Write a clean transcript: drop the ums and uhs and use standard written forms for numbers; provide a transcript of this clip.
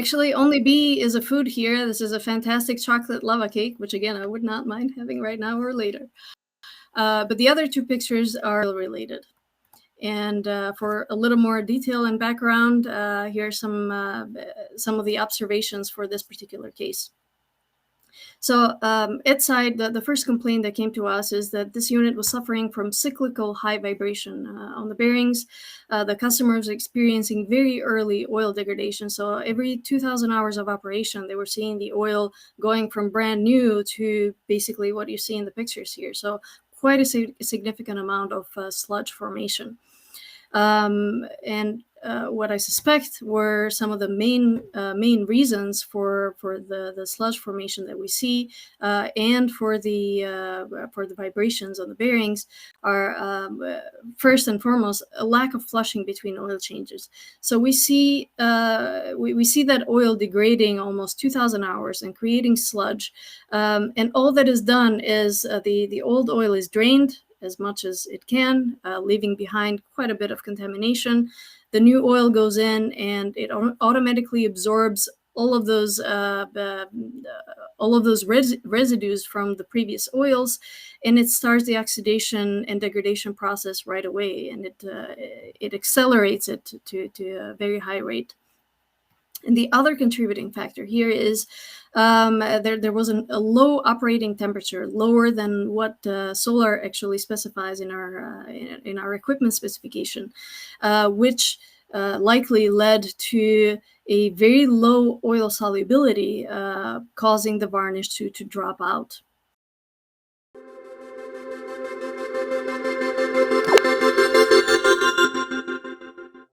Actually, only B is a food here. This is a fantastic chocolate lava cake, which again, I would not mind having right now or later. But the other two pictures are related. And for a little more detail and background, here are some of the observations for this particular case. So at side, the first complaint that came to us is that this unit was suffering from cyclical high vibration on the bearings. The customer was experiencing very early oil degradation. So every 2,000 hours of operation, they were seeing the oil going from brand new to basically what you see in the pictures here. So quite a significant amount of sludge formation. And what I suspect were some of the main reasons for the sludge formation that we see, and for the vibrations on the bearings are first and foremost a lack of flushing between oil changes. So we see we see that oil degrading almost 2,000 hours and creating sludge, and all that is done is the old oil is drained as much as it can, leaving behind quite a bit of contamination. The new oil goes in and it automatically absorbs all of those residues from the previous oils, and it starts the oxidation and degradation process right away, and it accelerates it to a very high rate. And the other contributing factor here is there was a low operating temperature, lower than what Solar actually specifies in our equipment specification, which likely led to a very low oil solubility, causing the varnish to drop out.